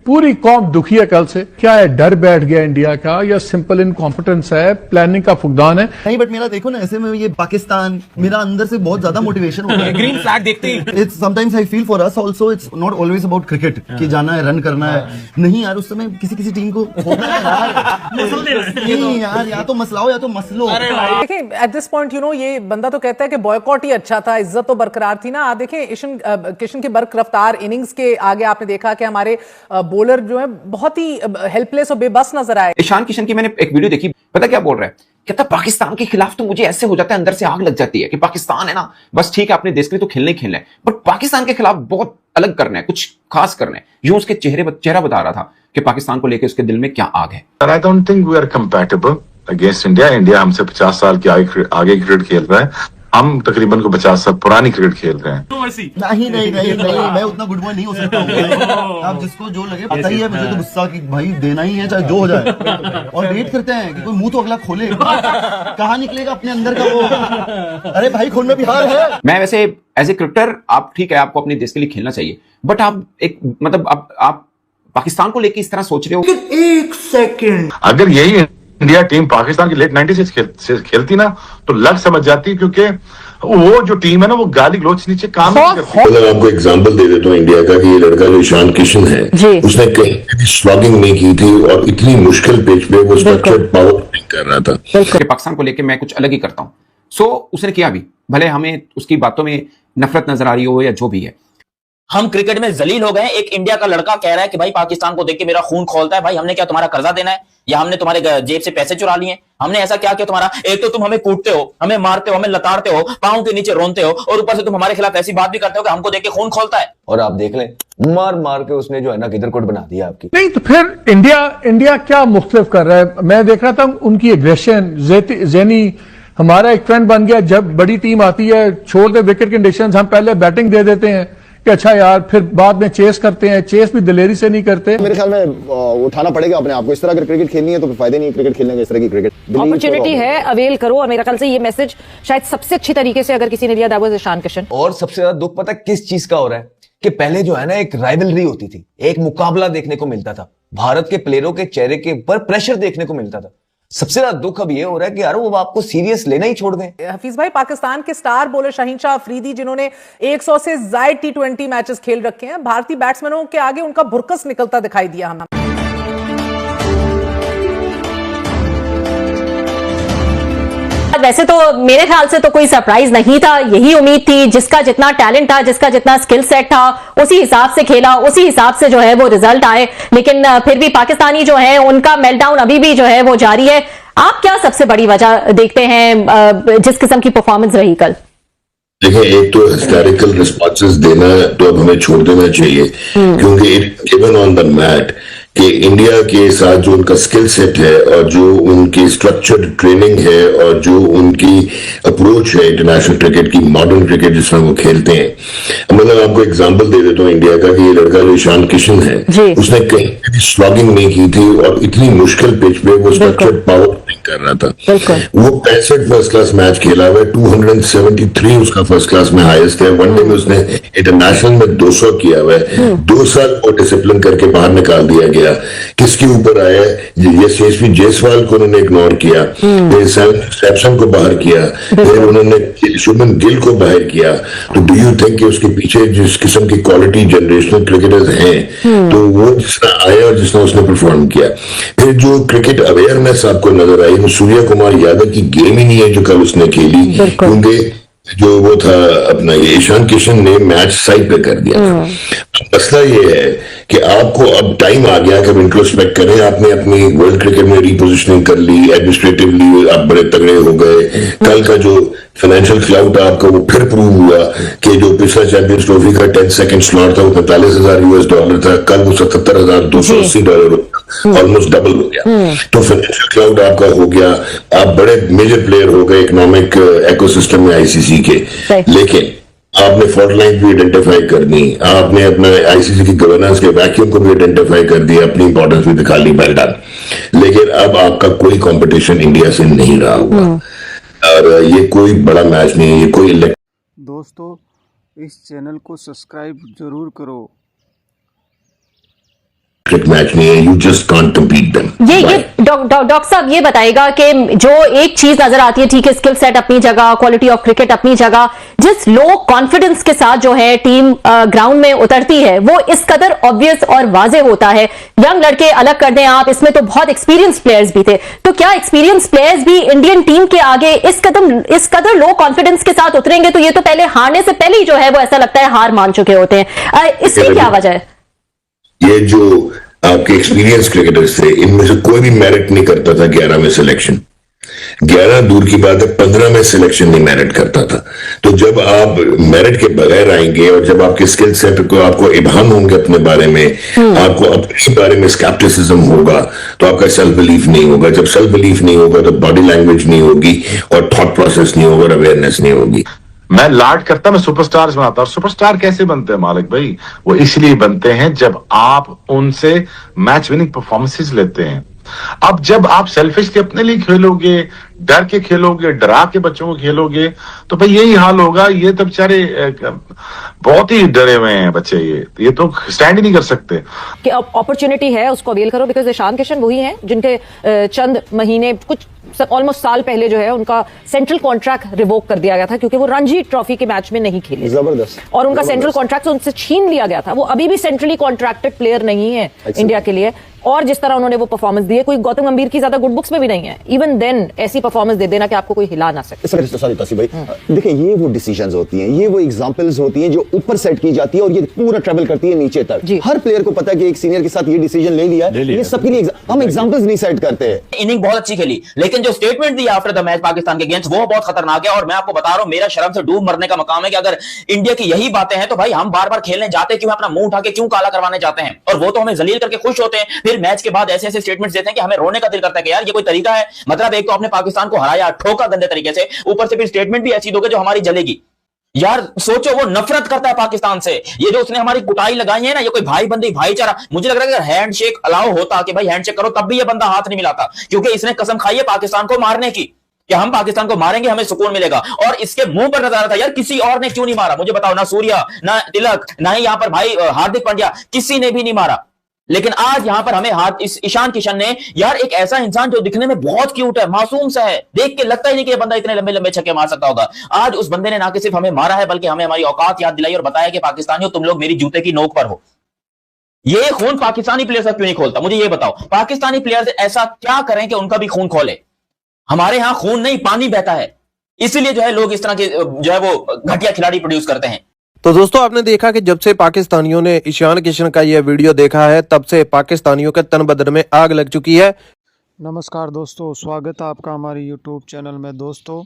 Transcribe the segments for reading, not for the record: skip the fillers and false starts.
पूरी कौम दुखी है कल से। क्या है, डर बैठ गया इंडिया का, या सिंपल इनकॉम्पिटेंस है, प्लानिंग का फुकदान है? नहीं, बट मेरा देखो ना, ऐसे में ये पाकिस्तान, मेरा अंदर से बहुत ज्यादा मोटिवेशन होता है। ग्रीन फ्लैग देखते ही it's sometimes I feel for us also, it's not always about cricket कि जाना है, रन करना है। नहीं यार, उस समय किसी टीम को होना है यार। नहीं यार, या तो मसलाओ या तो मसलो। देखिए एट दिस पॉइंट ये बंदा तो कहता है कि बॉयकॉट ही अच्छा था, इज्जत तो बरकरार थी ना। आप देखें किशन की बर्क रफ्तार इनिंग्स के आगे आपने देखा कि हमारे बॉलर जो है बहुत ही हेल्पलेस और बेबस नजर आए। ईशान किशन की मैंने एक वीडियो देखी, पता क्या बोल रहा है, कहता पाकिस्तान के खिलाफ तो मुझे ऐसे हो जाता है, अंदर से आग लग जाती है कि पाकिस्तान है ना, बस ठीक है अपने देश के लिए तो खेलना ही खेलना है, बट पाकिस्तान के खिलाफ बहुत अलग करना है, कुछ खास करना है। यूं उसके चेहरा बता रहा था कि पाकिस्तान को लेकर उसके दिल में क्या आग है। I don't think we are compatible against India. India हमसे 50 साल की आगे क्रिकेट खेल रहा है, हम तकरीबन को 50 साल पुरानी क्रिकेट खेल रहे हैं। नहीं, मैं उतना गुड बॉय नहीं हो सकता हूँ। आप जिसको जो लगे, पता ही है मुझे तो गुस्सा कि भाई देना ही है चाहे जो हो जाए, और वेट करते हैं कि कोई मुंह तो अगला खोले। कहाँ निकलेगा अपने अंदर का वो, अरे भाई खून में बिहार है। मैं वैसे एज ए क्रिकेटर, आप ठीक है आपको अपने देश के लिए खेलना चाहिए, बट आप एक मतलब आप पाकिस्तान को लेकर इस तरह सोच रहे हो। एक सेकंड, अगर यही इंडिया टीम पाकिस्तान की लेट 90s से खेलती ना तो लग समझ जाती, क्योंकि वो जो टीम है ना वो गाली गलोच नीचे काम नहीं करती। अगर आपको एग्जांपल दे देता हूँ इंडिया का, कि ये लड़का जो ईशान किशन है, उसने कहीं भी स्लॉगिंग नहीं की थी और इतनी मुश्किल पिच पे वो स्ट्रक्चर्ड पावर नहीं कर रहा था। पाकिस्तान को लेकर मैं कुछ अलग ही करता हूँ, सो उसने किया भी, भले हमें उसकी बातों में नफरत नजर आ रही हो या जो भी है। हम क्रिकेट में जलील हो गए। एक इंडिया का लड़का कह रहा है कि भाई पाकिस्तान को देख के मेरा खून खौलता है। भाई हमने क्या तुम्हारा कर्जा देना है, या हमने तुम्हारे जेब से पैसे चुरा लिए? हमने ऐसा क्या किया तुम्हारा? एक तो तुम हमें कूटते हो, हमें मारते हो, हमें लताड़ते हो, पांव के नीचे रोनते हो, और ऊपर से तुम हमारे खिलाफ ऐसी बात भी करते हो कि हमको देख के खून खौलता है। और आप देख लें, मार मार के उसने जो है ना किधर बना दिया आपकी। नहीं तो फिर इंडिया क्या मुख्तलिफ कर रहा है? मैं देख रहा था उनकी एग्रेशन, जेनी हमारा एक ट्रेंड बन गया, जब बड़ी टीम आती है छोड़ दे विकेट कंडीशंस, हम पहले बैटिंग दे देते हैं कि अच्छा यार, फिर बाद में चेस करते हैं, चेस भी दिलेरी से नहीं करते। मेरे ख्याल में उठाना पड़ेगा अपने आप को। इस तरह अगर क्रिकेट खेलनी है तो फायदे नहीं है क्रिकेट खेलने का। इस तरह की क्रिकेट अपॉर्चुनिटी है, अवेल करो। और मेरे ख्याल से ये मैसेज शायद सबसे अच्छी तरीके से अगर किसी ने दिया, दैट वाज ईशान किशन। और सबसे ज्यादा दुख पता है किस चीज का हो रहा है, कि पहले जो है ना एक राइवलरी होती थी, एक मुकाबला देखने को मिलता था, भारत के प्लेयरों के चेहरे के ऊपर प्रेशर देखने को मिलता था। सबसे ज्यादा दुख अब ये हो रहा है कि यार वो आपको सीरियस लेना ही छोड़ दें। हफीज भाई, पाकिस्तान के स्टार बॉलर शाहीन शाह अफरीदी, जिन्होंने 100 से ज्यादा T20 मैचेस खेल रखे हैं, भारतीय बैट्समैनों के आगे उनका भुरकस निकलता दिखाई दिया हमें। वैसे तो मेरे ख्याल से तो कोई सरप्राइज नहीं था, यही उम्मीद थी। जिसका जितना टैलेंट था, जिसका जितना स्किल सेट था, उसी हिसाब से खेला, उसी हिसाब से जो है वो रिजल्ट आए। लेकिन फिर भी पाकिस्तानी जो है उनका मेल्टडाउन अभी भी जो है वो जारी है। आप क्या सबसे बड़ी वजह देखते हैं जिस किस्म की परफॉर्मेंस रही कल? देखिए, एक तो हिस्टोरिकल रिस्पॉन्सेस देना तो अब हमें छोड़ देना चाहिए, क्योंकि it given on the mat कि इंडिया के साथ जो उनका स्किल सेट है और जो उनकी स्ट्रक्चर्ड ट्रेनिंग है और जो उनकी अप्रोच है इंटरनेशनल क्रिकेट की, मॉडर्न क्रिकेट जिसमें वो खेलते हैं। मतलब आपको एग्जांपल दे देता हूँ इंडिया का, कि ये लड़का जो ईशान किशन है, उसने कहीं भी स्लॉगिंग नहीं की थी और इतनी मुश्किल पिच पे वो स्ट्रक्चर्ड पावर नहीं कर रहा था। वो 65 फर्स्ट क्लास मैच खेला हुआ है, 273 उसका फर्स्ट क्लास में हाईएस्ट है। वनडे में उसने इंटरनेशनल में 200 किया हुआ है। 2 साल को डिसिप्लिन करके बाहर निकाल दिया गया। किसके ऊपर आया? यशस्वी जायसवाल को उन्होंने इग्नोर किया, फिर सैमसन को बाहर किया, फिर उन्होंने शुभमन गिल को बाहर किया। तो डू यू थिंक कि उसके पीछे जिस किस्म की क्वालिटी जनरेशनल क्रिकेटर्स हैं, तो वो जिसने आया और जिसने उसने परफॉर्म किया। फिर जो क्रिकेट अवेयरनेस आपको नजर आई, सूर्य कुमार यादव की गेम ही नहीं है जो कल उसने खेली, क्योंकि जो वो था अपना ये ईशान किशन ने मैच साइड पे कर दिया था। मसला ये है कि आपको अब टाइम आ गया कि अब इंट्रोस्पेक्ट करें। आपने अपनी वर्ल्ड क्रिकेट में रिपोजिशनिंग कर ली, एडमिनिस्ट्रेटिवली आप बड़े तगड़े हो गए। कल का जो फाइनेंशियल क्लाउड आपका वो फिर प्रूव हुआ कि जो पिछला चैंपियंस ट्रॉफी का 10 सेकंड स्लॉट था वो $45,000 था, कल वो $77,280 ऑलमोस्ट डबल हो गया। तो फाइनेंशियल क्लाउड आपका हो गया, आप बड़े मेजर प्लेयर हो गए इकोनॉमिक इकोसिस्टम में आईसीसी के। लेकिन आपने फॉल्ट लाइन भी आइडेंटिफाई करनी, आपने अपना आईसीसी की गवर्नेंस के वैक्यूम को भी आइडेंटिफाई कर दिया, अपनी इंपॉर्टेंस भी दिखा ली, वेल डन। लेकिन अब आपका कोई कंपटीशन इंडिया से नहीं रहा हुआ, और ये कोई बड़ा मैच नहीं है, ये कोई दोस्तों इस चैनल को सब्सक्राइब जरूर करो। क्रिकेट मैच नहीं है, you just can't compete them. ये डॉक्टर साहब ये बताएगा कि जो एक चीज नजर आती है, ठीक है, स्किल सेट अपनी जगह, क्वालिटी ऑफ क्रिकेट अपनी जगह, जिस लो कॉन्फिडेंस के साथ जो है टीम ग्राउंड में उतरती है वो इस कदर ऑब्वियस और वाजे होता है। यंग लड़के अलग कर दें आप, इसमें तो बहुत एक्सपीरियंस प्लेयर्स भी थे, तो क्या एक्सपीरियंस प्लेयर्स भी इंडियन टीम के आगे इस कदर लो कॉन्फिडेंस के साथ उतरेंगे? तो ये तो पहले हारने से पहले ही जो है वो ऐसा लगता है हार मान चुके होते हैं। इसकी क्या वजह है? ये जो आपके एक्सपीरियंस क्रिकेटर्स थे, इनमें से कोई भी मेरिट नहीं करता था 11 में सिलेक्शन। 11 दूर की बात है, 15 में सिलेक्शन नहीं मेरिट करता था। तो जब आप मेरिट के बगैर आएंगे और जब आपके स्किल सेट को आपको इबाम होंगे अपने बारे में, आपको अपने बारे में स्केप्टिसिज्म होगा, तो आपका सेल्फ बिलीफ नहीं होगा। जब सेल्फ बिलीफ नहीं होगा तो बॉडी लैंग्वेज नहीं होगी और थॉट प्रोसेस नहीं होगा और अवेयरनेस नहीं होगी। मैं लाड करता, मैं सुपरस्टार्स बनाता। और सुपरस्टार कैसे बनते हैं मालिक भाई? वो इसलिए बनते हैं जब आप उनसे मैच विनिंग परफॉर्मेंसेस लेते हैं। अब जब आप सेल्फिशली अपने लिए खेलोगे, डर के खेलोगे, डरा के बच्चों को खेलोगे, तो भाई यही हाल होगा। ये तो बेचारे बहुत ही डरे हुए हैं बच्चे, ये तो स्टैंड ही नहीं कर सकते। कि अपॉर्चुनिटी है उसको अवेल करो, बिकॉज ईशान किशन वही हैं जिनके चंद महीने, कुछ ऑलमोस्ट साल पहले जो है उनका सेंट्रल कॉन्ट्रैक्ट रिवोक कर दिया गया था क्योंकि वो रणजी ट्रॉफी के मैच में नहीं खेले। जबरदस्त। और उनका सेंट्रल कॉन्ट्रैक्ट उनसे छीन लिया गया था। वो अभी भी सेंट्रली कॉन्ट्रैक्टेड प्लेयर नहीं है इंडिया के लिए। और जिस तरह उन्होंने वो परफॉर्मेंस दी है, कोई गौतम गंभीर की ज्यादा गुड बुक्स में भी नहीं है। इवन देन ऐसी परफॉर्मेंस दे देना कि आपको कोई हिला ना सके। सॉरी तासी भाई, देखिए ये वो डिसीजंस होती हैं, ये वो एग्जांपल्स होती हैं जो ऊपर सेट की जाती है और ये पूरा ट्रैवल करती है नीचे तक। हर प्लेयर को पता है कि एक सीनियर के साथ ये डिसीजन ले लिया है, ये सबके लिए हम एग्जांपल्स नहीं सेट करते हैं। इनिंग बहुत अच्छी खेली, लेकिन जो statement the after the match Pakistan के अगेंस्ट, वो बहुत खतरनाक है। और मैं आपको बता रहा हूं, मेरा शर्म से डूब मरने का मकाम है कि अगर इंडिया की यही बातें हैं तो भाई हम बार बार खेलने जाते क्यों, अपना मुंह उठा के क्यों काला करवाने जाते हैं? और वो तो हमें जलील करके खुश होते हैं, फिर मैच के बाद ऐसे स्टेटमेंट्स देते हैं कि हमें रोने का दिल करता है कि यार ये कोई तरीका है? मतलब एक तो आपने पाकिस्तान को हराया, ठोका गंदे तरीके से, ऊपर से फिर स्टेटमेंट भी ऐसी दोगे जो हमारी जलेगी। यार सोचो, वो नफरत करता है पाकिस्तान से। ये जो उसने हमारी कुटाई लगाई है ना, ये कोई भाई बंदी भाईचारा, मुझे लग रहा है अगर हैंडशेक अलाउ होता कि भाई हैंडशेक करो, तब भी ये बंदा हाथ नहीं मिलाता, क्योंकि इसने कसम खाई है पाकिस्तान को मारने की कि हम पाकिस्तान को मारेंगे, हमें सुकून मिलेगा। और इसके मुंह पर नजर आ रहा था यार किसी और ने क्यों नहीं मारा? मुझे बताओ, ना सूर्या, ना तिलक, ना ही यहां पर भाई हार्दिक पांड्या, किसी ने भी नहीं मारा। लेकिन आज यहां पर हमें इस ईशान किशन ने, यार एक ऐसा इंसान जो दिखने में बहुत क्यूट है, मासूम सा है, देख के लगता ही नहीं कि ये बंदा इतने लंबे लंबे छक्के मार सकता होगा। आज उस बंदे ने ना कि सिर्फ हमें मारा है, बल्कि हमें हमारी औकात याद दिलाई और बताया कि पाकिस्तानियों तुम लोग मेरी जूते की नोक पर हो। ये खून पाकिस्तानी प्लेयर्स का क्यों नहीं खोलता? मुझे ये बताओ, पाकिस्तानी प्लेयर्स ऐसा क्या करें कि उनका भी खून खोले? हमारे यहां खून नहीं, पानी बहता है, इसीलिए जो है लोग इस तरह के जो है वो घटिया खिलाड़ी प्रोड्यूस करते हैं। तो दोस्तों, आपने देखा कि जब से पाकिस्तानियों ने ईशान किशन का यह वीडियो देखा है, तब से पाकिस्तानियों के तन बदन में आग लग चुकी है। नमस्कार दोस्तों, स्वागत है आपका हमारे YouTube चैनल में। दोस्तों,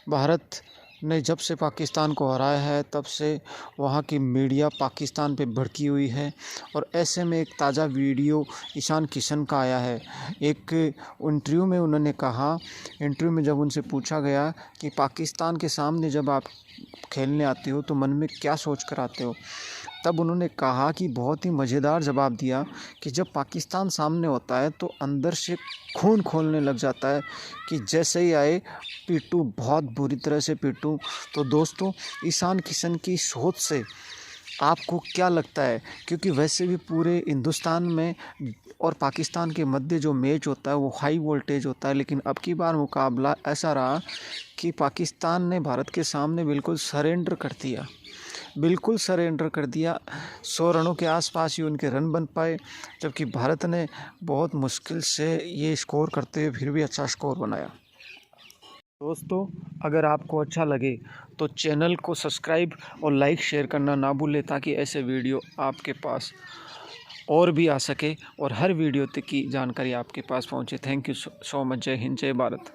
भारत ने जब से पाकिस्तान को हराया है तब से वहाँ की मीडिया पाकिस्तान पे भड़की हुई है। और ऐसे में एक ताज़ा वीडियो ईशान किशन का आया है। एक इंटरव्यू में उन्होंने कहा, इंटरव्यू में जब उनसे पूछा गया कि पाकिस्तान के सामने जब आप खेलने आते हो तो मन में क्या सोच कर आते हो, तब उन्होंने कहा कि बहुत ही मज़ेदार जवाब दिया कि जब पाकिस्तान सामने होता है तो अंदर से खून खोलने लग जाता है कि जैसे ही आए पीटूं, बहुत बुरी तरह से पीटूं। तो दोस्तों, ईशान किशन की सोच से आपको क्या लगता है? क्योंकि वैसे भी पूरे हिंदुस्तान में और पाकिस्तान के मध्य जो मैच होता है वो हाई वोल्टेज होता है, लेकिन अब की बार मुकाबला ऐसा रहा कि पाकिस्तान ने भारत के सामने बिल्कुल सरेंडर कर दिया, बिल्कुल सरेंडर कर दिया। 100 रनों के आसपास ही उनके रन बन पाए, जबकि भारत ने बहुत मुश्किल से ये स्कोर करते हुए फिर भी अच्छा स्कोर बनाया। दोस्तों, अगर आपको अच्छा लगे तो चैनल को सब्सक्राइब और लाइक शेयर करना ना भूलें, ताकि ऐसे वीडियो आपके पास और भी आ सके और हर वीडियो तक की जानकारी आपके पास पहुंचे। Thank you so much. जय हिंद, जय भारत।